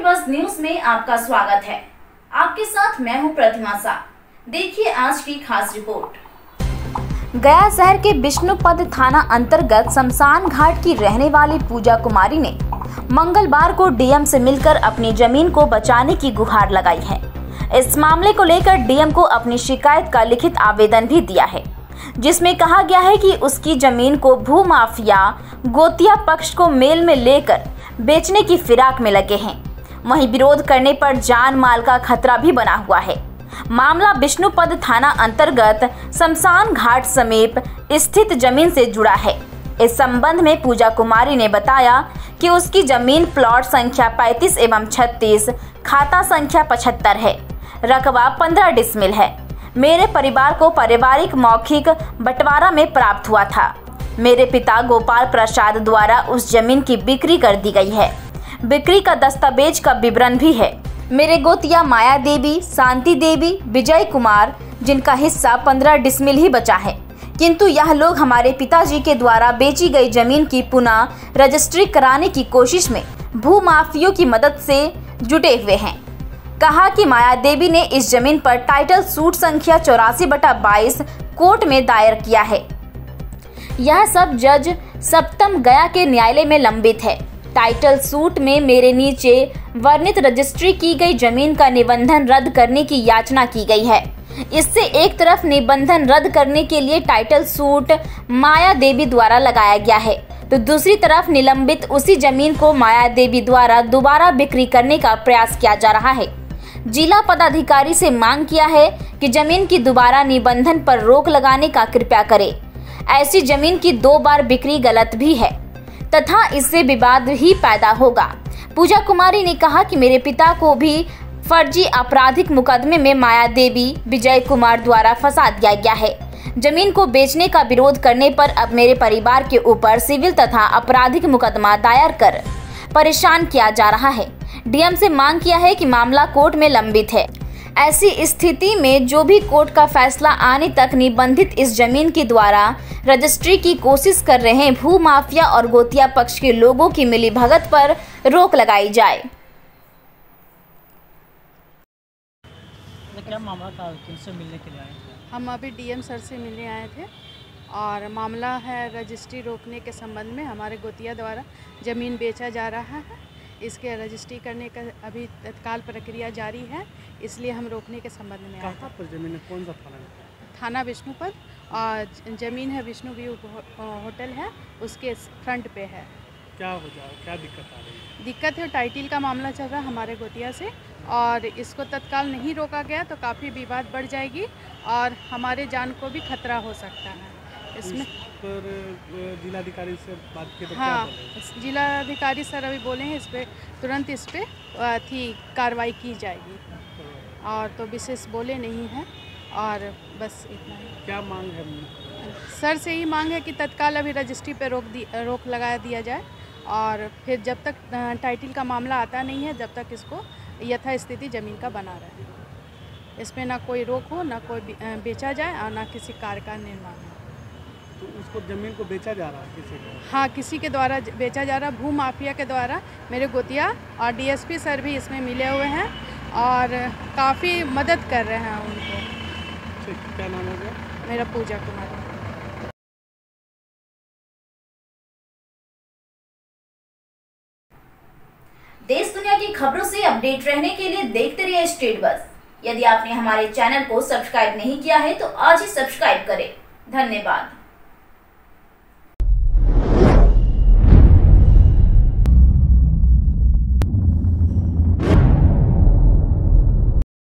बस न्यूज में आपका स्वागत है। आपके साथ मैं हूं प्रतिमा शाह। देखिए आज की खास रिपोर्ट। गया शहर के विष्णुपद थाना अंतर्गत शमशान घाट की रहने वाली पूजा कुमारी ने मंगलवार को डीएम से मिलकर अपनी जमीन को बचाने की गुहार लगाई है। इस मामले को लेकर डीएम को अपनी शिकायत का लिखित आवेदन भी दिया है, जिसमें कहा गया है कि उसकी जमीन को भूमाफिया गोतिया पक्ष को मेल में लेकर बेचने की फिराक में लगे हैं। वहीं विरोध करने पर जान माल का खतरा भी बना हुआ है। मामला विष्णुपद थाना अंतर्गत शमशान घाट समीप स्थित जमीन से जुड़ा है। इस संबंध में पूजा कुमारी ने बताया कि उसकी जमीन प्लॉट संख्या 35 एवं 36, खाता संख्या 75 है। रकबा 15 डिसमिल है। मेरे परिवार को पारिवारिक मौखिक बंटवारा में प्राप्त हुआ था। मेरे पिता गोपाल प्रसाद द्वारा उस जमीन की बिक्री कर दी गई है। बिक्री का दस्तावेज का विवरण भी है। मेरे गोतिया माया देवी, शांति देवी, विजय कुमार, जिनका हिस्सा 15 डिसमिल ही बचा है, किंतु यह लोग हमारे पिताजी के द्वारा बेची गई जमीन की पुनः रजिस्ट्री कराने की कोशिश में भूमाफियों की मदद से जुटे हुए हैं। कहा कि माया देवी ने इस जमीन पर टाइटल सूट संख्या 84/22 कोर्ट में दायर किया है। यह सब जज सप्तम गया के न्यायालय में लंबित है। टाइटल सूट में मेरे नीचे वर्णित रजिस्ट्री की गई जमीन का निबंधन रद्द करने की याचना की गई है। इससे एक तरफ निबंधन रद्द करने के लिए टाइटल सूट माया देवी द्वारा लगाया गया है, तो दूसरी तरफ निलंबित उसी जमीन को माया देवी द्वारा दोबारा बिक्री करने का प्रयास किया जा रहा है। जिला पदाधिकारी से मांग किया है कि जमीन की दोबारा निबंधन पर रोक लगाने का कृपया करे। ऐसी जमीन की 2 बार बिक्री गलत भी है तथा इससे विवाद ही पैदा होगा। पूजा कुमारी ने कहा कि मेरे पिता को भी फर्जी आपराधिक मुकदमे में माया देवी, विजय कुमार द्वारा फंसा दिया गया है। जमीन को बेचने का विरोध करने पर अब मेरे परिवार के ऊपर सिविल तथा आपराधिक मुकदमा दायर कर परेशान किया जा रहा है। डीएम से मांग किया है कि मामला कोर्ट में लंबित है। ऐसी स्थिति में जो भी कोर्ट का फैसला आने तक निबंधित इस जमीन के द्वारा रजिस्ट्री की कोशिश कर रहे भूमाफिया और गोतिया पक्ष के लोगों की मिलीभगत पर रोक लगाई जाए। क्या मामला था, किनसे मिलने के लिए आए थे? हम अभी डीएम सर से मिलने आए थे और मामला है रजिस्ट्री रोकने के संबंध में। हमारे गोतिया द्वारा ज़मीन बेचा जा रहा है, इसके रजिस्ट्री करने का अभी तत्काल प्रक्रिया जारी है, इसलिए हम रोकने के संबंध में आए थे। कहाँ पर ज़मीन है, कौन सा थाना है? थाना विष्णुपद और ज़मीन है विष्णु व्यू होटल है, उसके फ्रंट पे है। क्या हो जाए, क्या दिक्कत आ रही है? दिक्कत है, टाइटिल का मामला चल रहा है हमारे गोतिया से और इसको तत्काल नहीं रोका गया तो काफ़ी विवाद बढ़ जाएगी और हमारे जान को भी खतरा हो सकता है। इसमें पर जिलाधिकारी से बात की तो हाँ, क्या जिलाधिकारी सर अभी बोले हैं इस पर तुरंत इस पर कार्रवाई की जाएगी और तो विशेष बोले नहीं हैं और बस इतना ही। क्या मांग है? सर से ही मांग है कि तत्काल अभी रजिस्ट्री पे रोक लगा दिया जाए और फिर जब तक टाइटिल का मामला आता नहीं है, जब तक इसको यथास्थिति ज़मीन का बना रहे। इसमें ना कोई रोक हो, ना कोई बेचा जाए और ना किसी कार्य का निर्माण हो। तो उसको ज़मीन को बेचा जा रहा है किसी को? हाँ, किसी के द्वारा बेचा जा रहा है, भूमाफिया के द्वारा। मेरे गोतिया और डीएसपी सर भी इसमें मिले हुए हैं और काफ़ी मदद कर रहे हैं उनको। क्या नाम हो गया? मेरा पूजा कुमारी। देश दुनिया की खबरों से अपडेट रहने के लिए देखते रहिए स्टेट बस। यदि आपने हमारे चैनल को सब्सक्राइब नहीं किया है तो आज ही सब्सक्राइब करें। धन्यवाद।